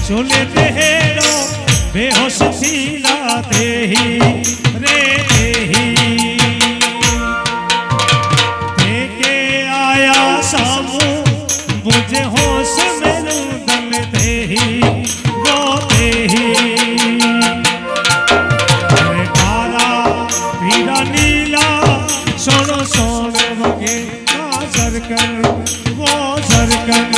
चोले तेरो बेहोश थीला तेही रे तेही देके आया सामू मुझे होश मेरू दम तेही वो तेही काला पीला नीला सोनो सोने वगे झरकन वो झरकन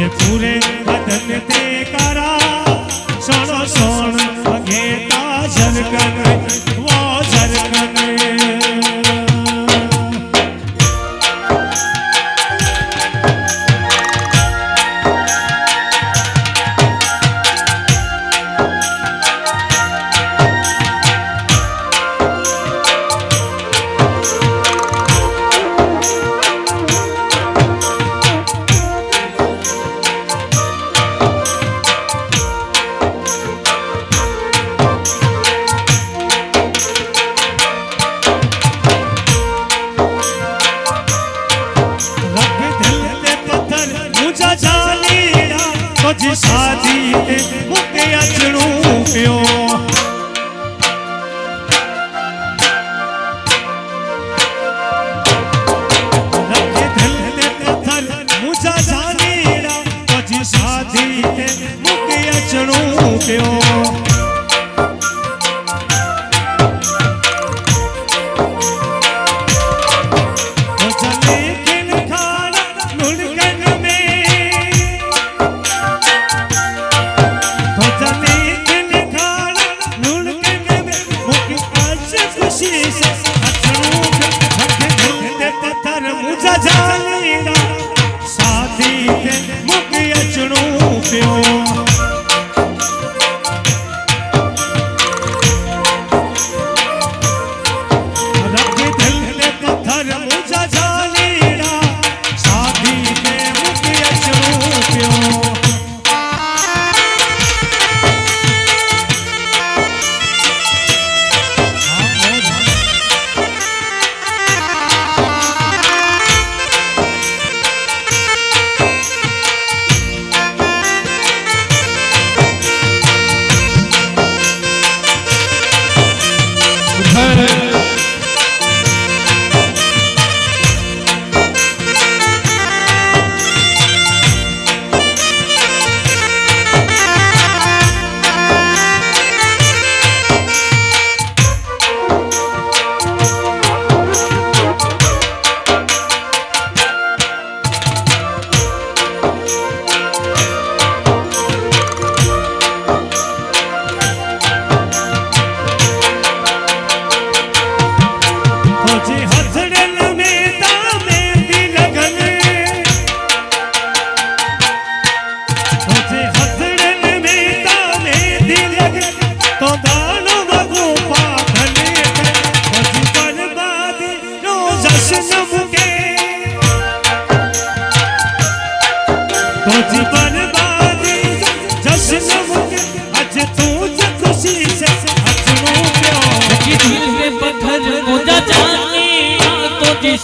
पूरे बदन ते करा सोनो सोन वगेता झरकन वो झरकन शादी ते मुके अचणू पियो रखे दिल ते पत्थर मुझा जानीड़ा तुझी शादी ते मुके अचणू पियो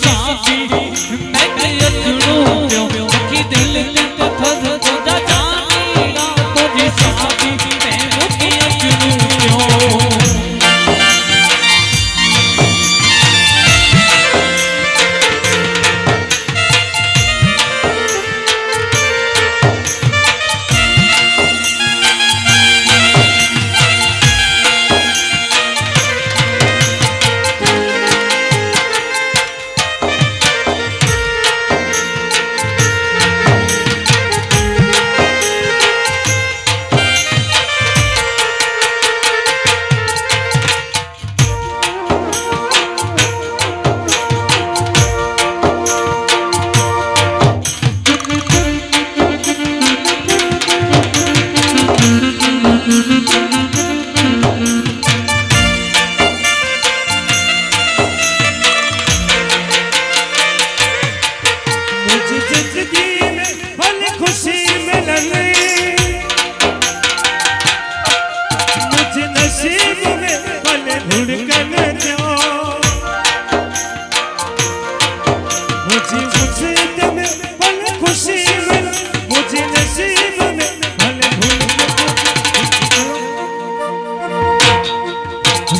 साथी मैं अचणू प्यो रखी दिल ते थर तुझा जानीड़ा तुझी साथी मैं अचणू प्यो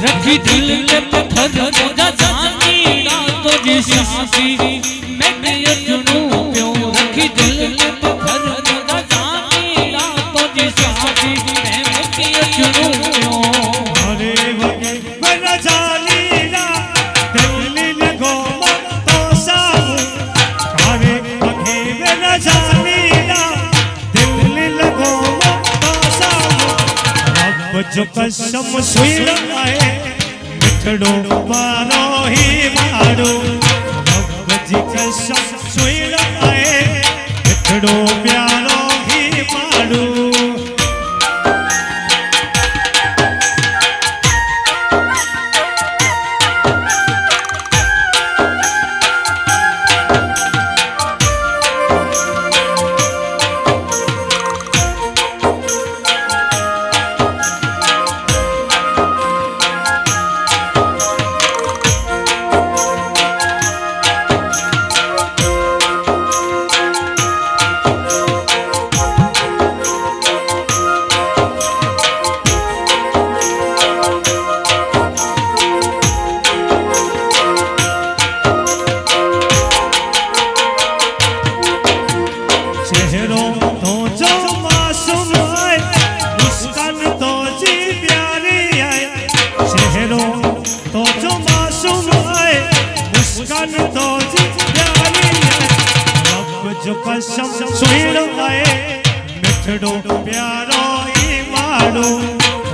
रखी दिल ते पत्थर तुझा जानीड़ा तुझी साथी मैं अचणू प्यो रखी दिल ते पत्थर तुझा जानीड़ा तुझी साथी मैं अचणू प्यो अरे वगे बना जानीड़ा दिल लगो तो साहू अरे वगे बना जानीड़ा दिल लगो तो साहू रब जो कसम सुई आए मिठड़ो मारो ही मारो रब जी कसम सुई आए मिठड़ो प्यारो ही मारो जो कसम सुन आए मिठड़ो प्यारो ही मारो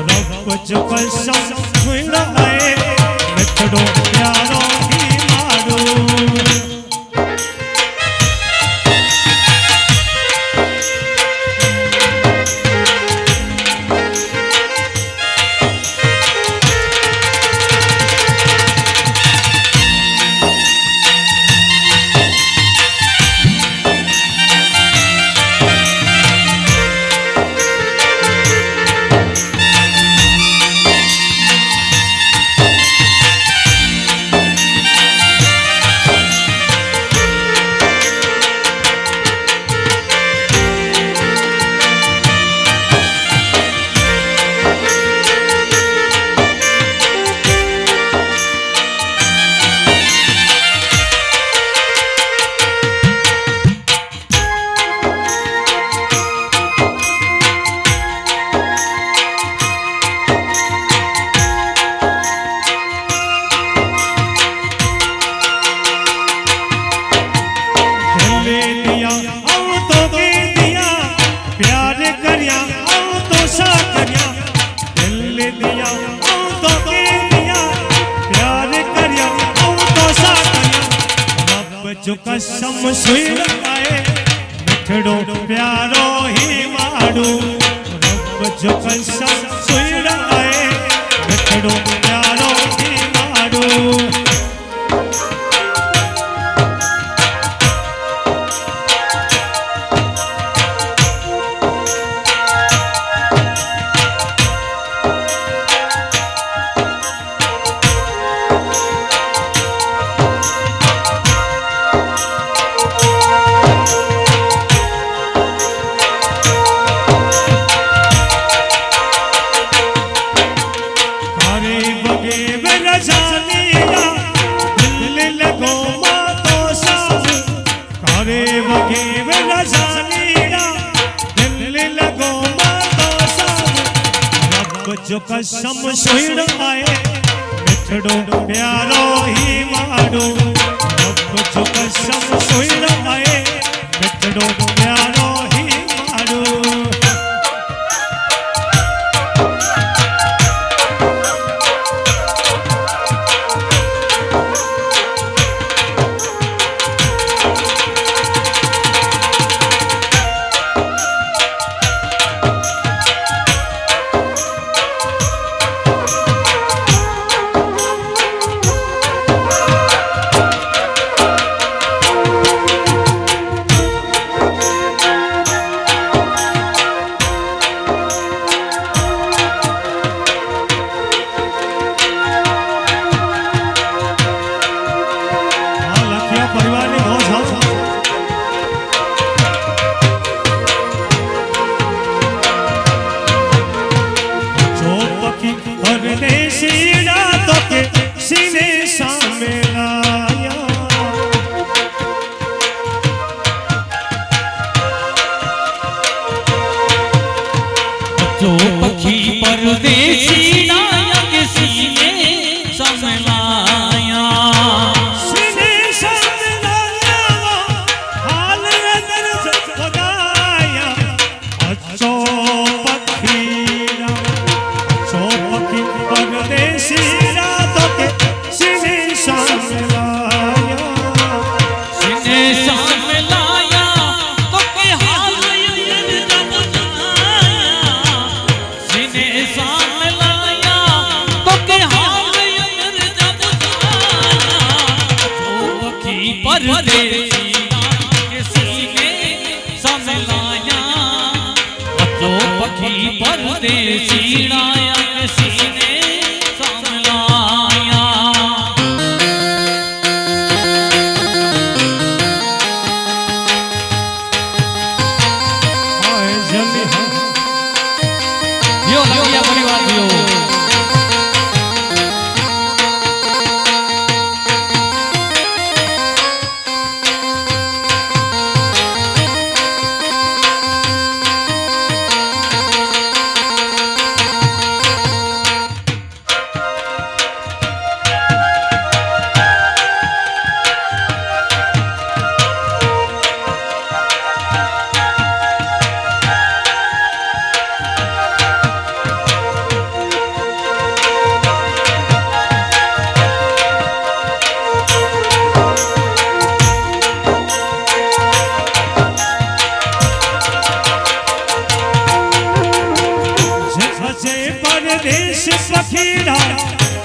रब जो कसम सुन आए मिठड़ो प्यारो ही मारो जो कसम सुई आए मिठड़ो प्यारो ही मारो रब जो कसम सुई आए मिठड़ो प्यारो ही मारो रजानीड़ा दिल लगो मां तो साहू करे वगेव रजानीड़ा दिल लगो मां तो साहू रब जो कसम सुण आए मिठड़ो प्यारो ही माड़ो रब जो कसम सुण आए मिठड़ो प्यारो ही माड़ो जो पखी परदेसी नायक सीने समलाया सीने समलाया हाल नजर जगाया अच्छो पखी परदेसी रातों के सीने समलाया सीने समलाया तो के हाल परदेसी के सीने समलाया जो पखी परदेसी नायक सीने समलाया यो लगिया परिवार यो परदेश पखीड़ा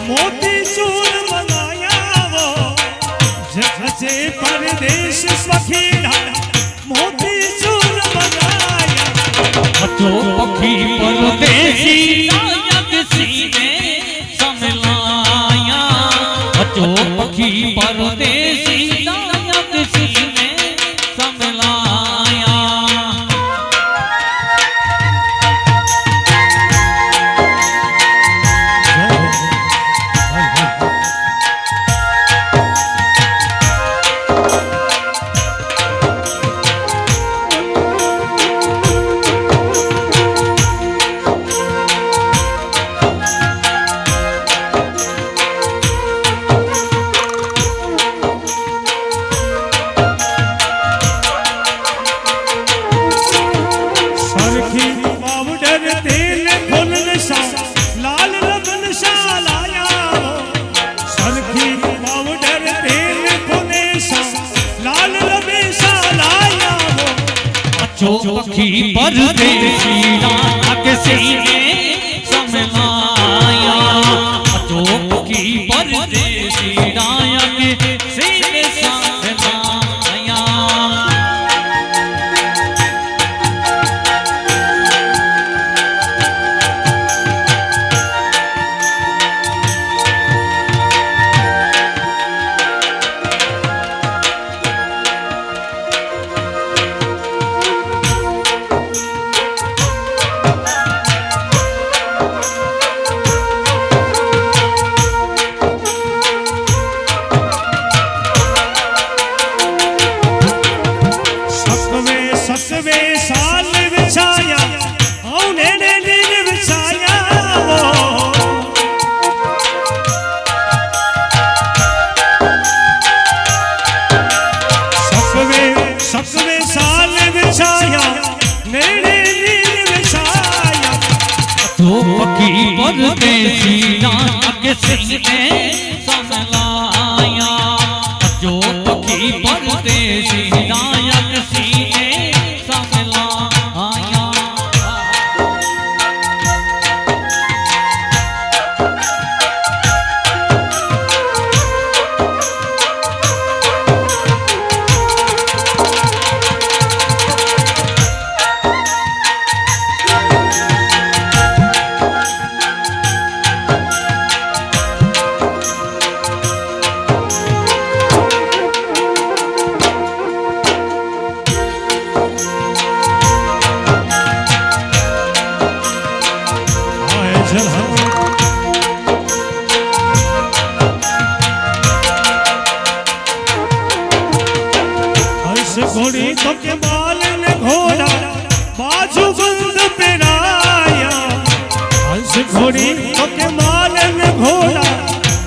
मोती चूर बनाया वो जैसे परदेश पखीड़ा मोती चूर बनाया जो पखी परदेसी नायक सीने समलाया जो पखी परदेसी नायक सीने समलाया लाल रतन शाह लाया सरखी पाउडर तेल खुले लाल रतन शाह लाया जो पखी परदेसी नायक सीने समलाया जो पखी परदेसी नायक सीने समलाया सीने समलाया जो पखी परदेसी नायक सीने समलाया घोड़ी तो के बाल ने घोड़ा बाजू बंद पेराया हंस घोड़ी तो के बाल ने घोड़ा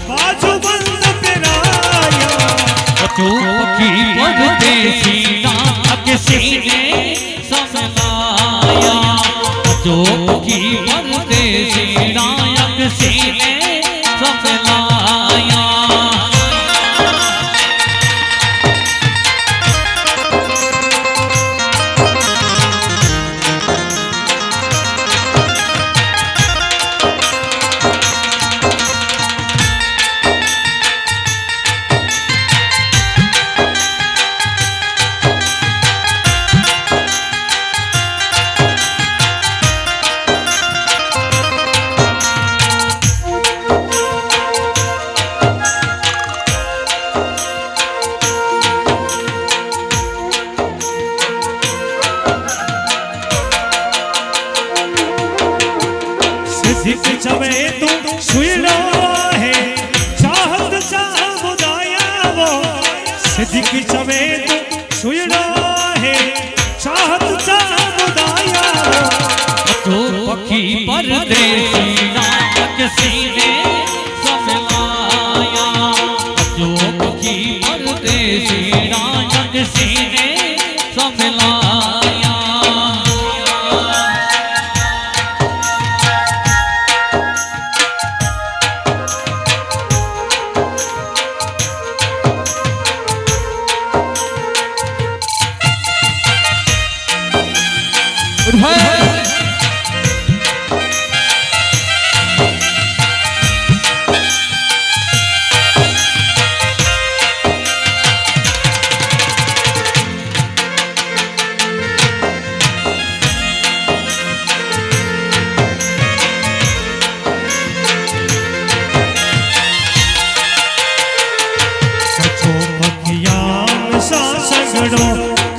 बाजू बंद पेराया जो पखी परदेसी नायक सीने समलाया जो पखी परदेसी नायक सीने समलाया सिख चवे तू सुनो है चाहत चाह बुदाया वो सिख चवे तू सुनो है चाहत चाह बुदाया जो पखी परदेसी नायक सीने समलाया जो पखी परदेसी नायक सीने समलाया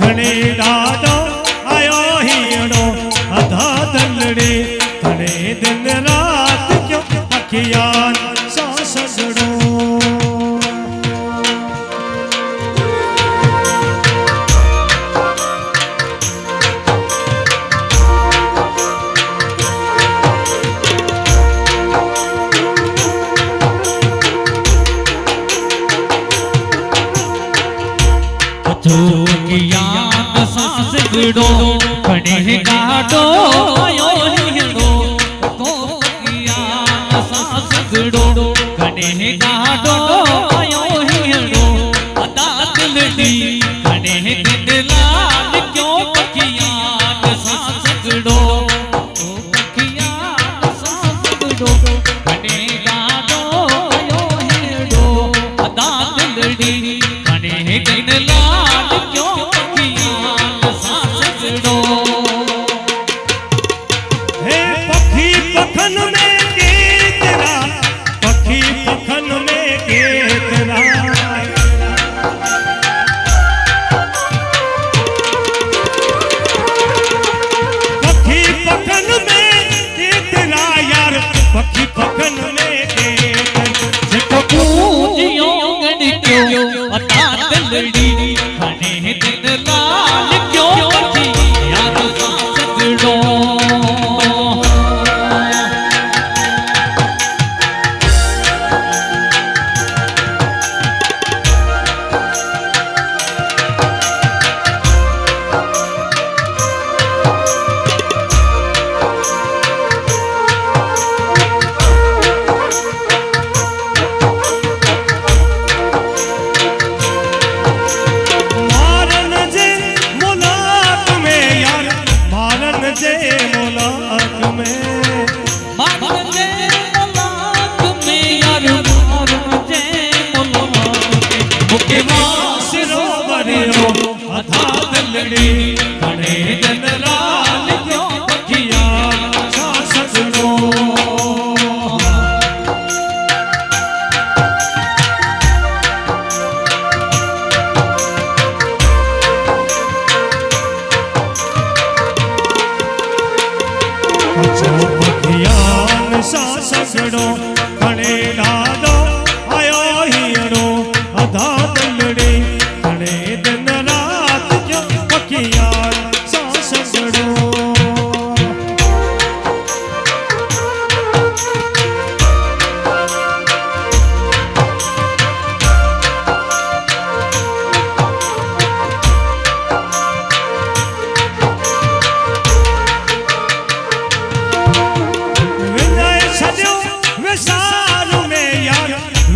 घणे ॾाढो आयो हीअड़ो अधा दलड़े घणे दिन रात क्यों अखियान सां सगड़ो याद सांस गुड़ो खड़े गाडो आयो हिड़ो तो याद सांस गुड़ो खड़े गाडो आयो हिड़ो अदा दिलड़ी खड़े दिलाल क्यों याद सांस गुड़ो याद सांस गुड़ो खड़े गाडो आयो हिड़ो अदा दिलड़ी खड़े दिलाल पखी पखन में के तेरा पखी पखन में के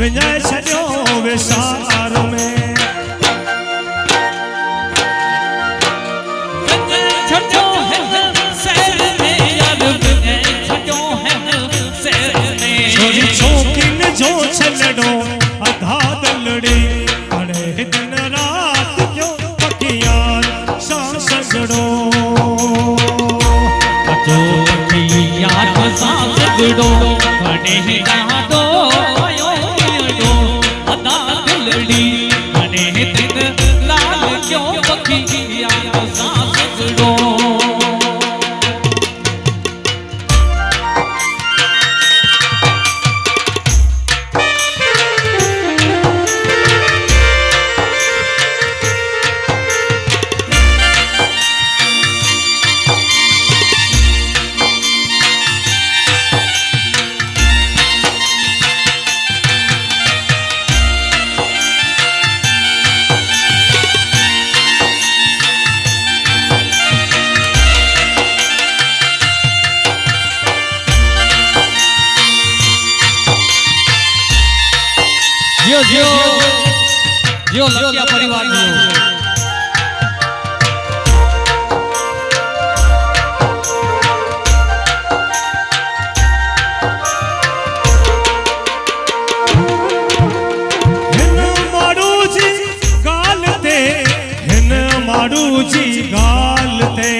विञाए छॾियो विसार में छॾियो है सैर में यार विञाए छॾियो है सैर में छोरी छोकिन जो छलड़ो अधा दलड़ी अड़े दिन रात क्यों पकियान सा सगड़ो जो यार सा सगड़ो बने डाडो आयो डो अदा दिलड़ी बने दिन लाल क्यों पकियान सा सगड़ो जियो जियो जियो लकिया परिवार जियो हिन मारू जी गाल ते हिन मारू जी गाल ते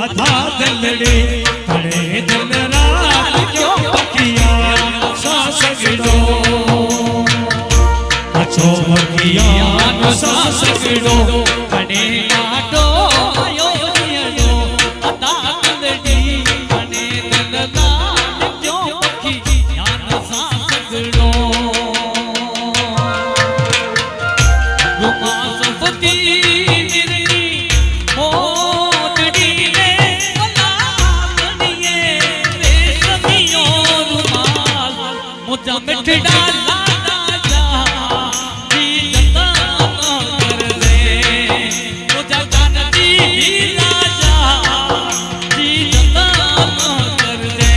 अधा दलड़े खड़े दिन रात क्यों पकियान सा सगड़ो अच्छो पकियान सा सगड़ो बने डाडो आयो डो अदा दिलड़ी बने दिन लाल क्यों पकियान सा सगड़ो गुमा सफती मिठ डाला राजा जी जता कर दे मुझा जान जी राजा जी जता कर दे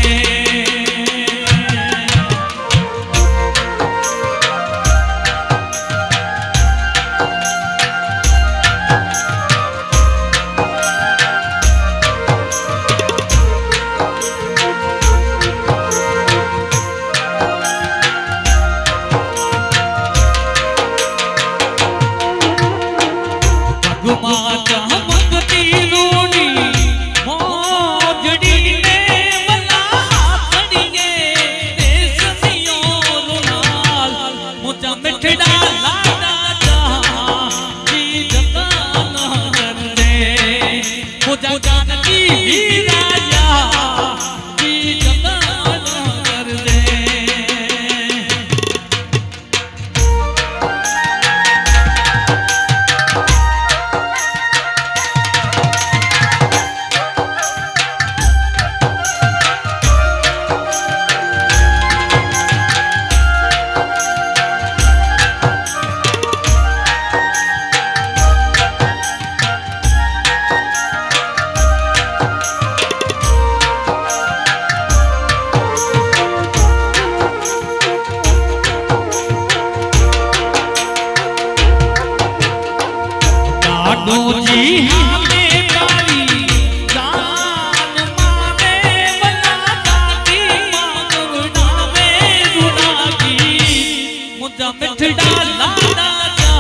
मिठ डाला राजा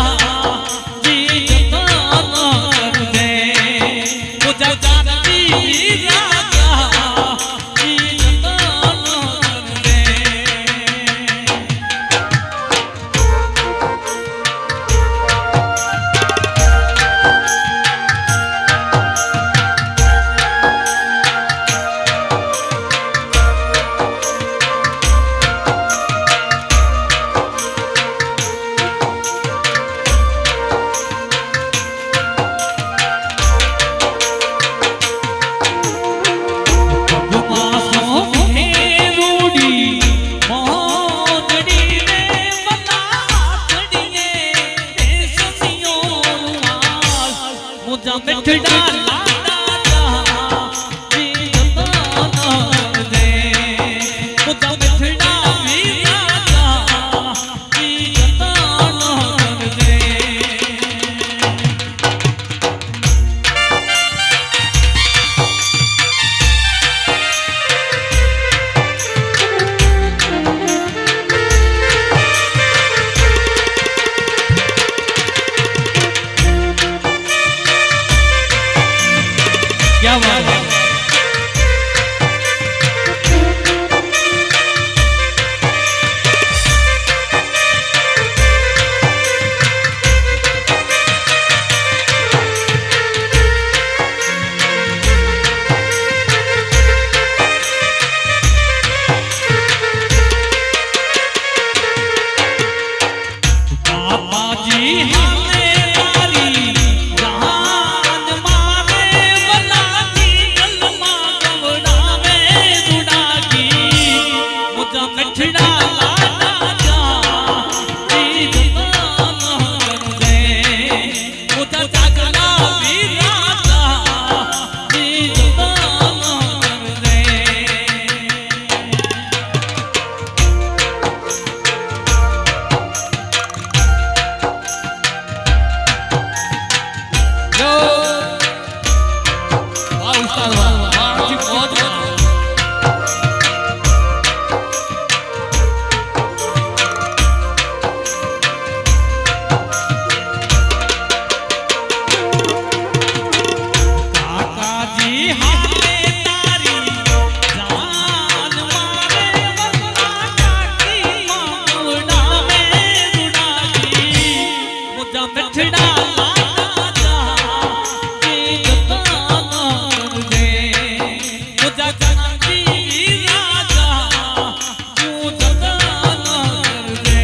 जी जता कर दे मुझा जान जी राजा जी जता कर दे मिठड़ा लाडा जी जताना दे मुझा मिठड़ा वीरा जी जताना दे क्या बात है पापा जी हमें तारी जान मारे बला की गलमा गवड़ावे दुड़ागी मुझा मिठड़ा लाडा जी जताना दे मुझा जागला वीरा जी जताना दे जो वाह उस्ताद वाह वाह जी बहुत काका जी हमें तारी जान मारे वरना काकी मावड़ा में दुड़ागी मुझा मिठड़ा लाडा जी जताना दे मुझा जानती राजा तू जताना दे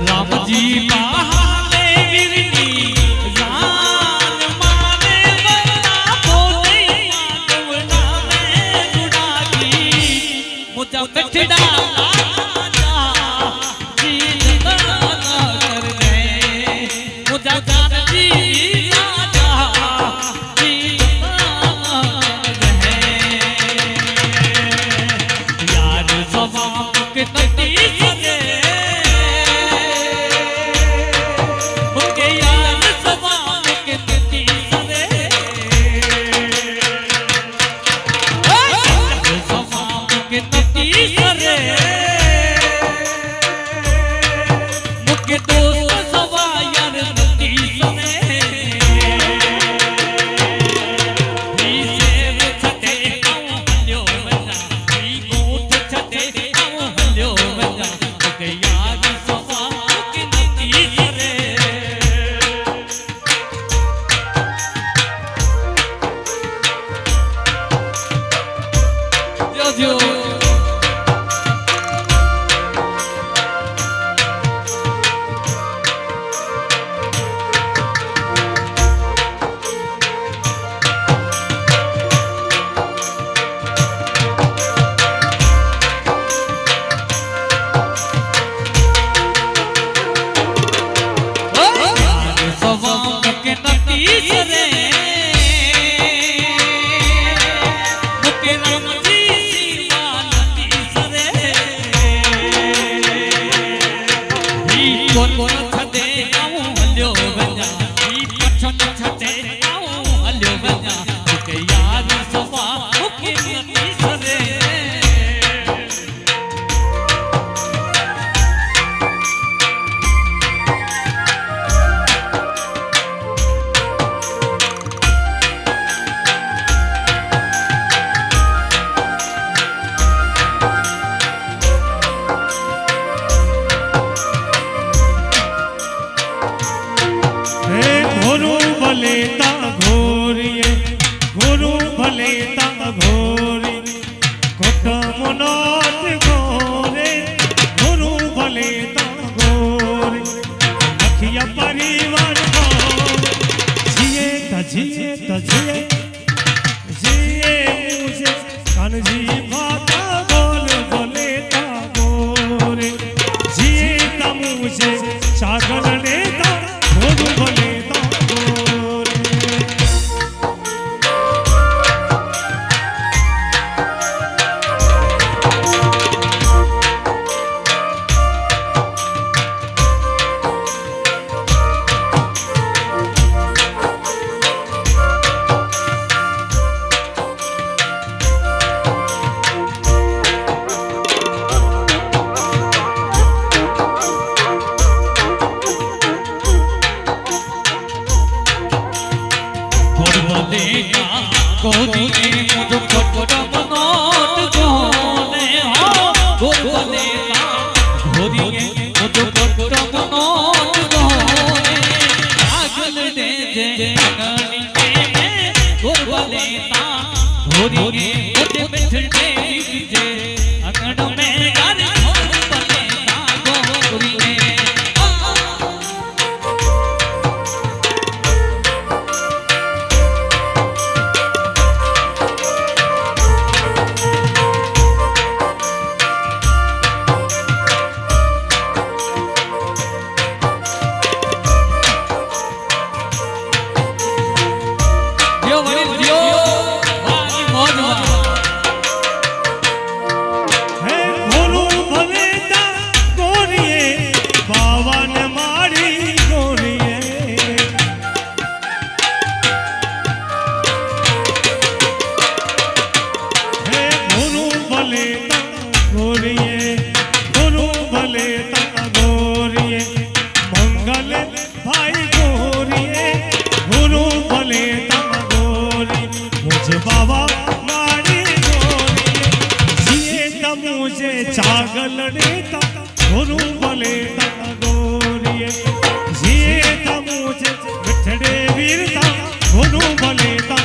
राम जी बहाने विरनी जान मारे वरना बोले गवड़ा में दुड़ागी मुझा मिठड़ा लाडा जी जताना दे मुझा जानती राजा जी जताना दे यार सवाब के नदी सजे मुझे यार सवाब के नदी सजे सवाब के नदी सरे मुझे दोस्त सवा यार नदी सरे मनात गोरे गुरु भले ता गोरे लखिया परिवार जिए तजिए तजिए जिए मुझे कानजी भाता बोल बोले ता गोरे जिए ता मुझे सागर लेता गुरु भले ता गोरे चागल नेता गुरु भले ता गोरिये जिए ता मुझे मिठड़े वीरता गुरु भले ता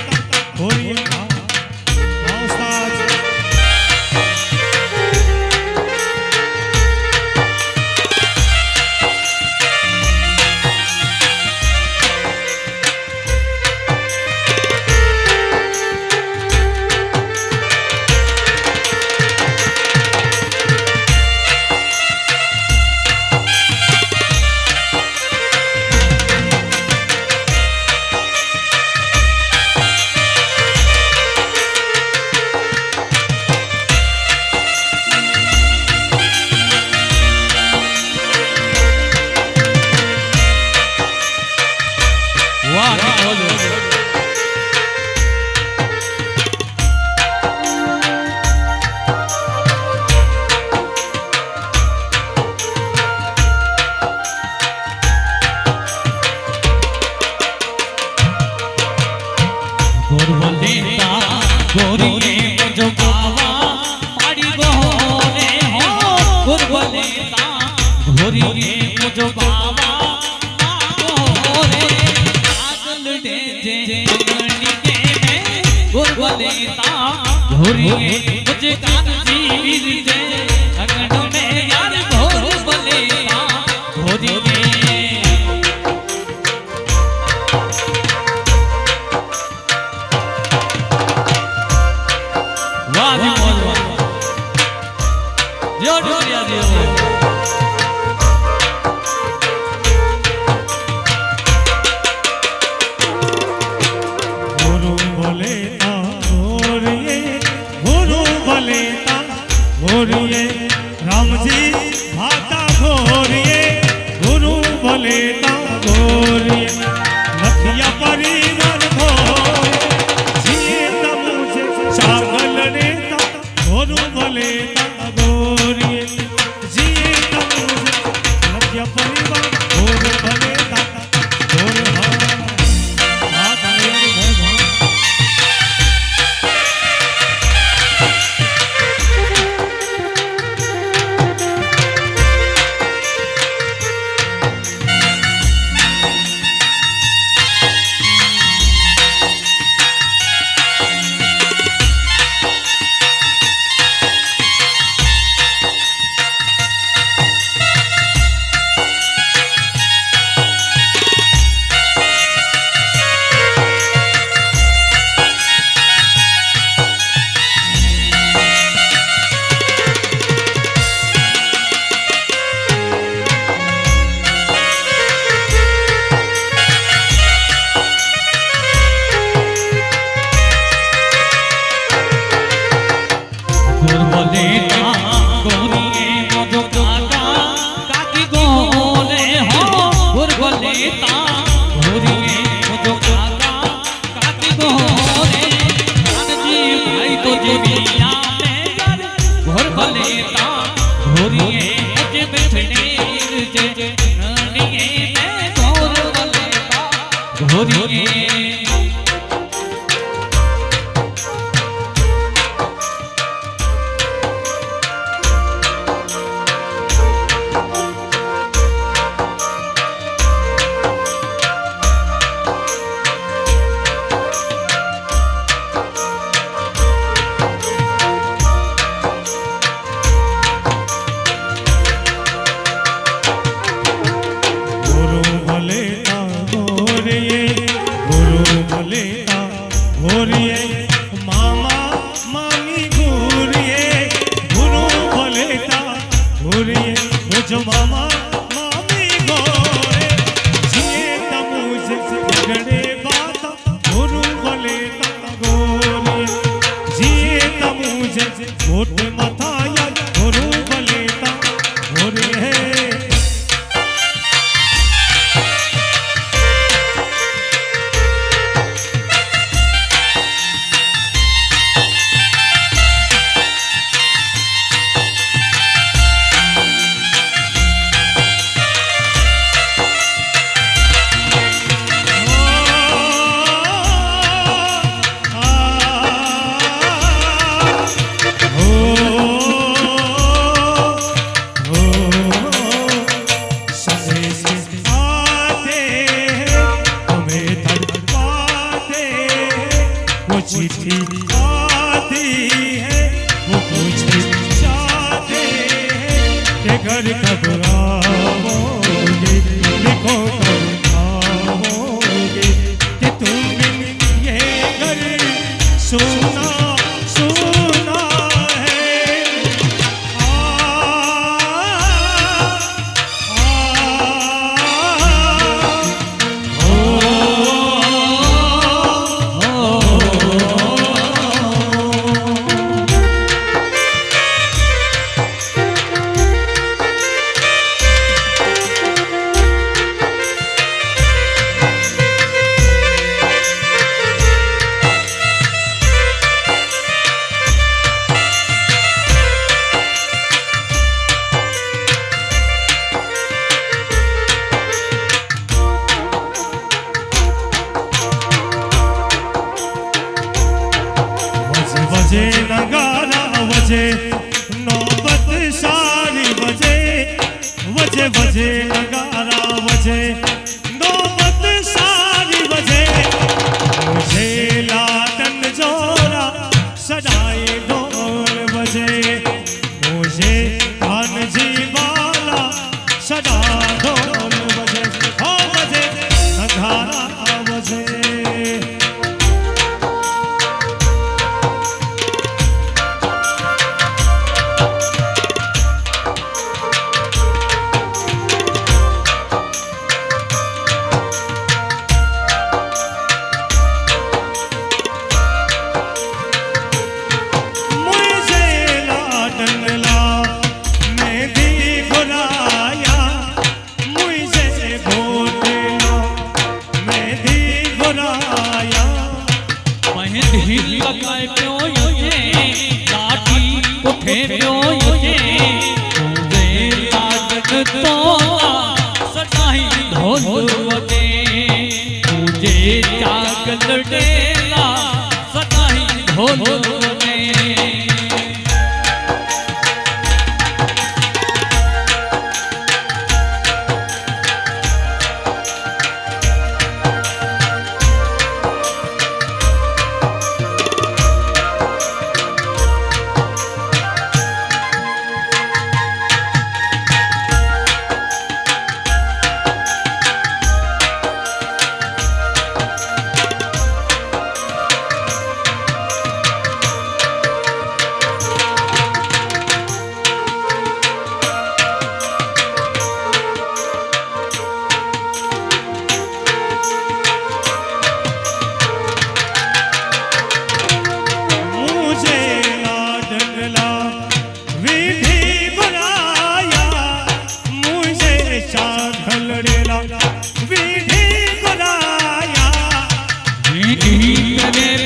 गोरिये मुझे कानजी वीर जय अगन में यार भोर बलेता भोरी वाह जी वाह जो डोरिया दियो गुरु भले ता गोरिये गुरु भले ता गोरिये राम जी भाता गोरिये गुरु भले ता गोरिये लखिया परिवार गोरिये जिए ता मुझे सागल नेता गुरु भले ता गोरिये जिए ता मुझे लखिया परिवार गुरु भले ता गोर घोर भलेता घोरिए अज बैठने जे ननिए मैं घोर भलेता घोरिए मामा मामी घूरिए गुरु भलेता घूरिए मुझ मामा मामी घोरे जिए तमुझे झगड़े बात गुरु भलेता घोरिए जिए तमुझे घोट मथाया गुरु भलेता घोरिए चिट्ठी आती है वो पूछे जाते हैं कि घर कब आओगे लिखो कब आओगे कि तुम बिन ये घर सुना सुना है बजे नगारा बजे नौबत सारी बजे बजे बजे नगारा बजे नौबत सारी बजे मुझे लाडन जोरा सजाए ढोल बजे मुझे कान जी वाला सजा ढोल बजे हो बजे नगारा बजे डेला सदाई ढोल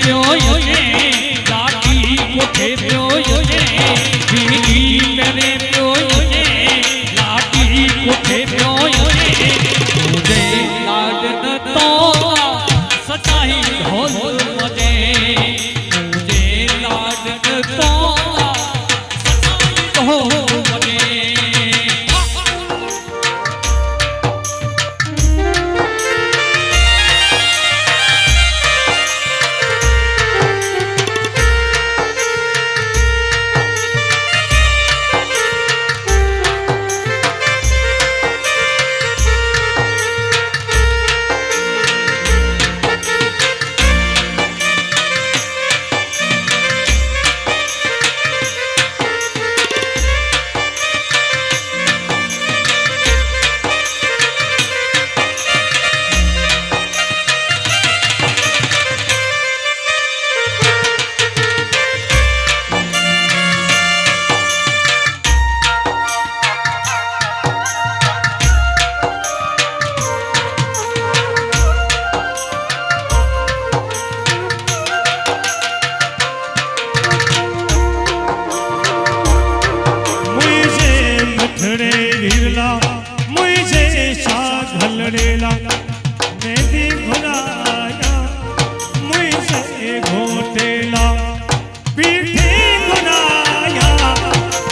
प्यो ये लाठी कोठे प्यो ये हो वने घलड़ेला मेहंदी घुनाया मुझसे घोटेला पीठी घुनाया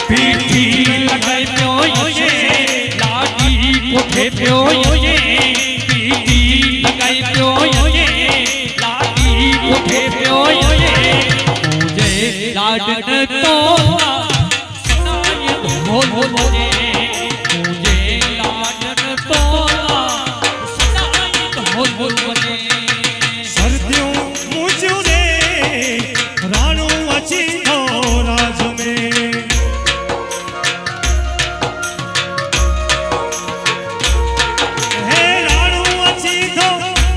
पीठी लगाई प्यो ये लाडी कोठे प्यो ये पीठी लगाई प्यो ये लाडी कोठे प्यो ये मुझे लाडन तो सनाई ढोल बजे मुझे लाडन तो सनाई ढोल बजे सर्दियों मुझे रे रानू अची हो राज में हे रानू अची हो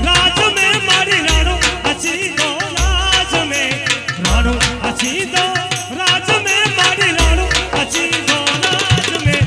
राज में मारी रानू अची हो राज में रानू अची हो राज में मारी रानू अची हो राज में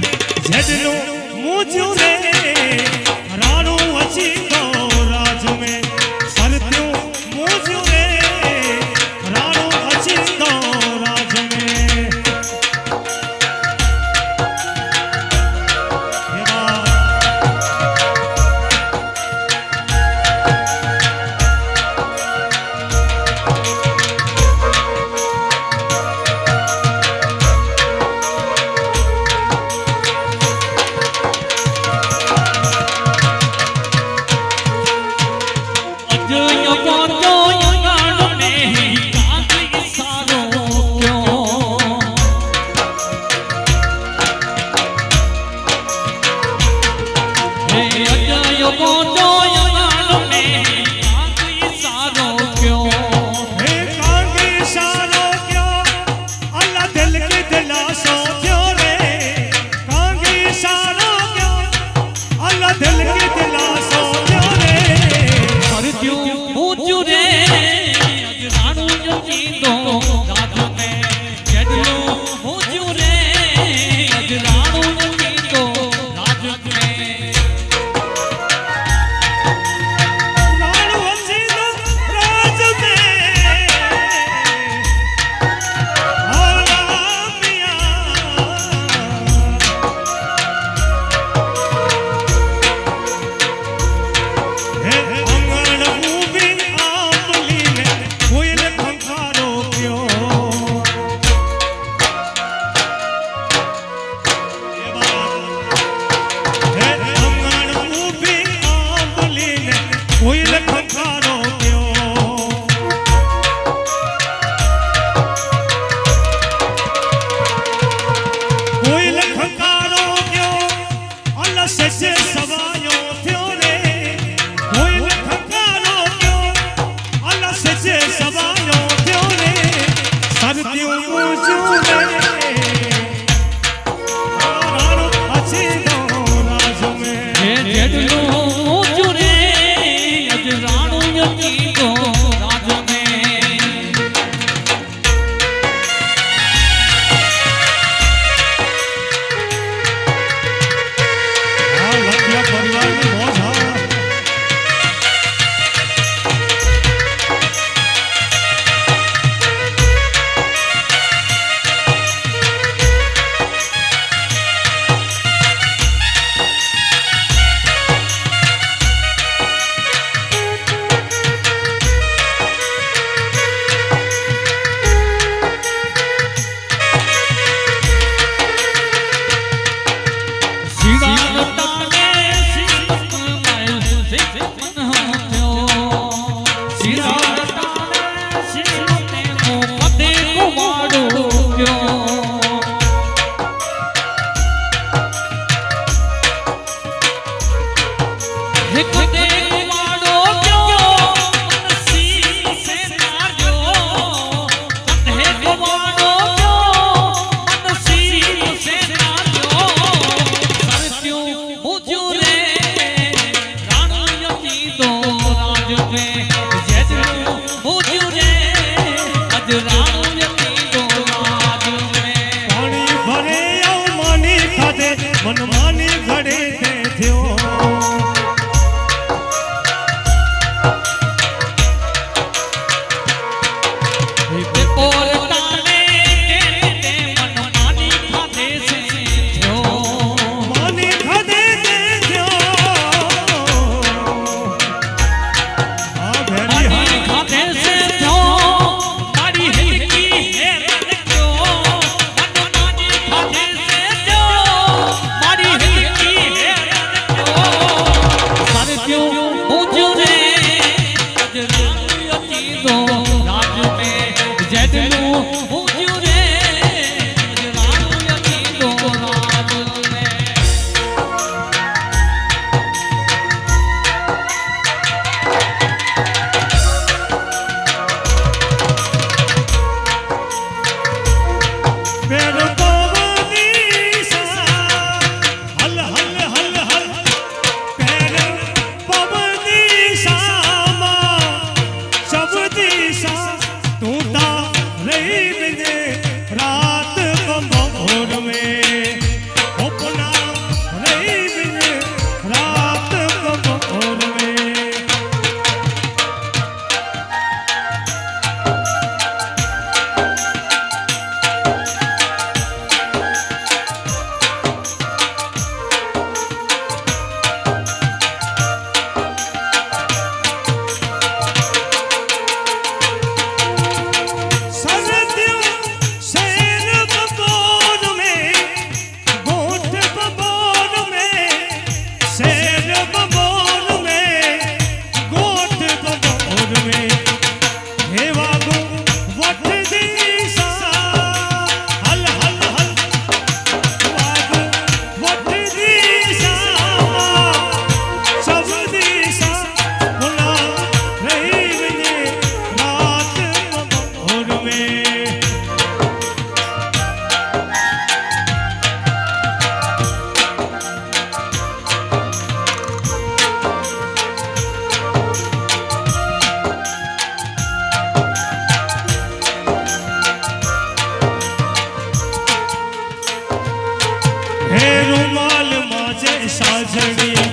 हे रुमाल माजे साजणीअ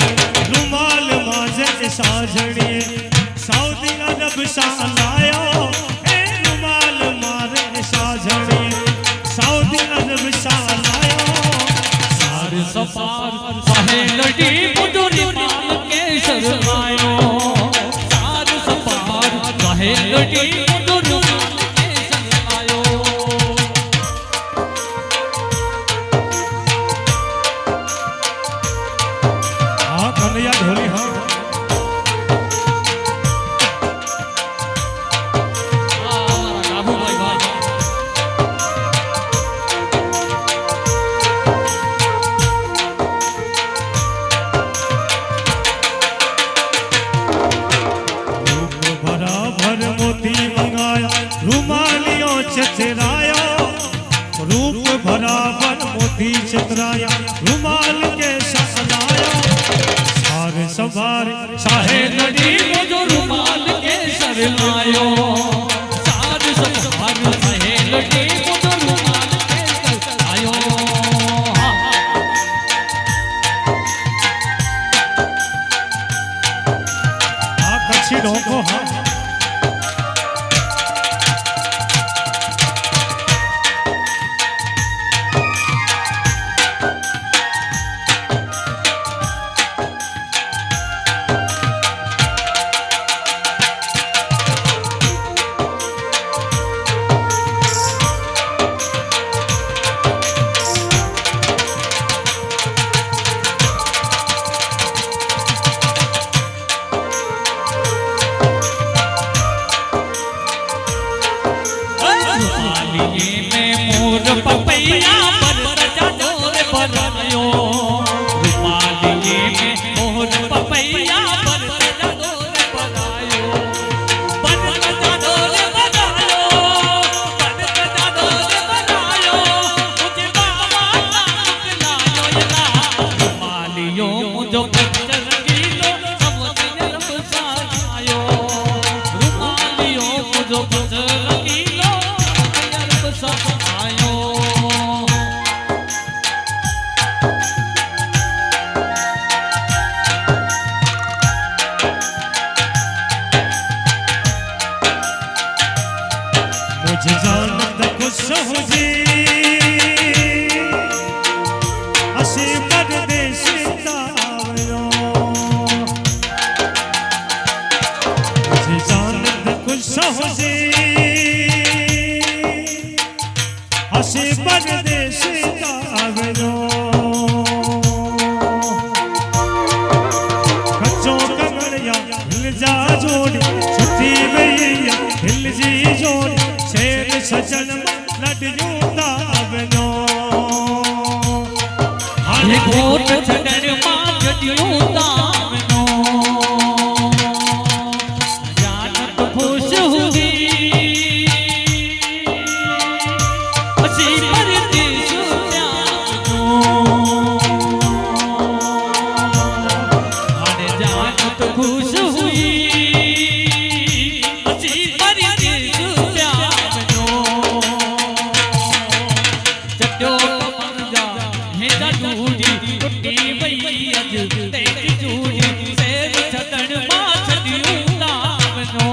रुमाल माजे साजणीअ सऊदी अरब सां लायो हे रुमाल मारे साजणीअ सऊदी अरब सां लायो सार सफार सहेलड़ी मुझो रुमाल के शरमायो सार सफार सहेलड़ी मुझो रुमाल के शरमायो हाँ कन्हैया ढोली हाँ राघू भाई भाई भर मोती मंगाया रुमालियों चतराया रूप बराबर मोती चतराया रुमाल के सलाया सारे सवार साहे लड़ी मुझो रुमाल के शरमायो सार सफार साहे लड़ी मुझो रुमाल के शरमायो कच्छी ढोको हाँ रुमालिये में मोर पपैया पर सजा डोर बनायो रुमालिये में मोर पपैया पर सजा डोर बनायो पर सजा डोर बनायो पर सजा डोर बनायो मुझे बाबा नाम लायो या रुमालियो मुझो पत्थर कीलो सब दिन रब सायो रुमालियो मुझो पत्थर कीलो आयो मुझे जानत खुश हुजी असी परदेसी तावयो मुझे जानत खुश हुजी असी परदेसी तावयो कच्चो कंगड़िया हिल जा जोड़ी छुट्टी भैया हिल जी जोड़ी शेर सजन लड़ियूं तावयो हाले घोट छडण मां जडियूं तावनो जानत खुश हुई असी परदेसी त्यागनो हाले जानत खुश हुई असी परदेसी त्यागनो चट्यो मर जा हेदा टूटी टुटी वई अज तेरी चूड़ी शेर छडण मां छडियूं तावनो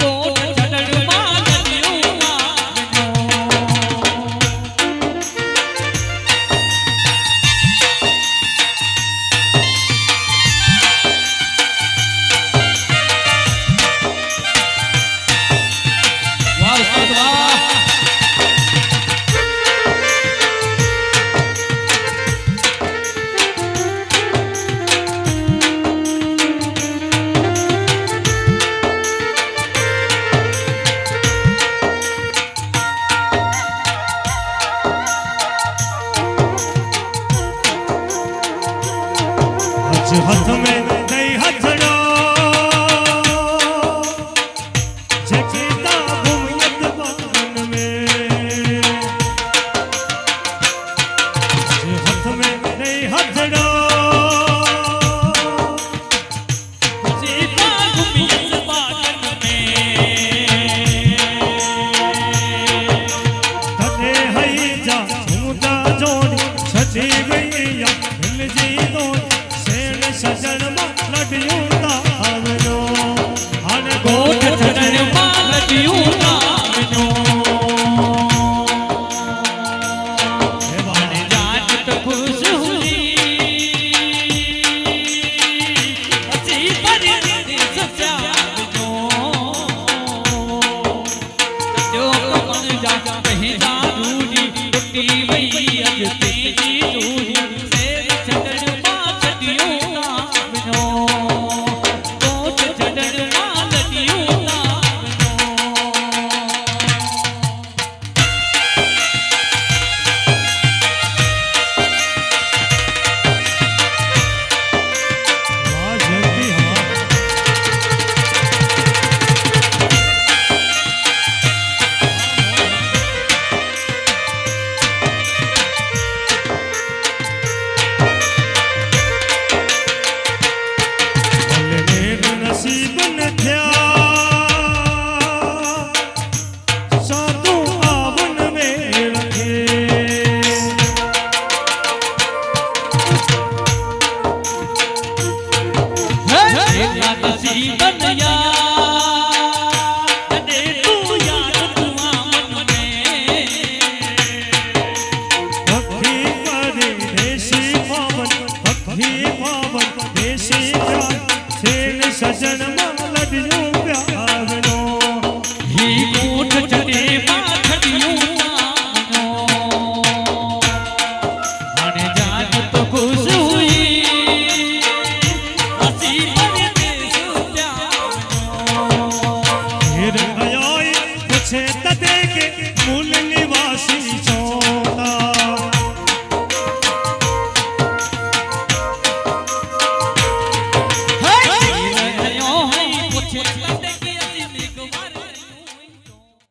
कोट छडण मां छडियूं तावनो वाह उस्ताद वाह आज हाथ में नहीं हथड़ो जगीता घूमत बागन में आज हाथ में नहीं हथड़ो सीता घुमियत बागन में तने हई जा झूठा जोड़ी छठी मैया हिल जी जोड़ी शेर सजन में लड्डू आवनो हर गोठ चरण मां लड्डू आवनो वाणी जान तो खुश हुई हसी पर सजावनो जो कमन जा कहीं जा दूरी टूटी वही अज तेरी दूरी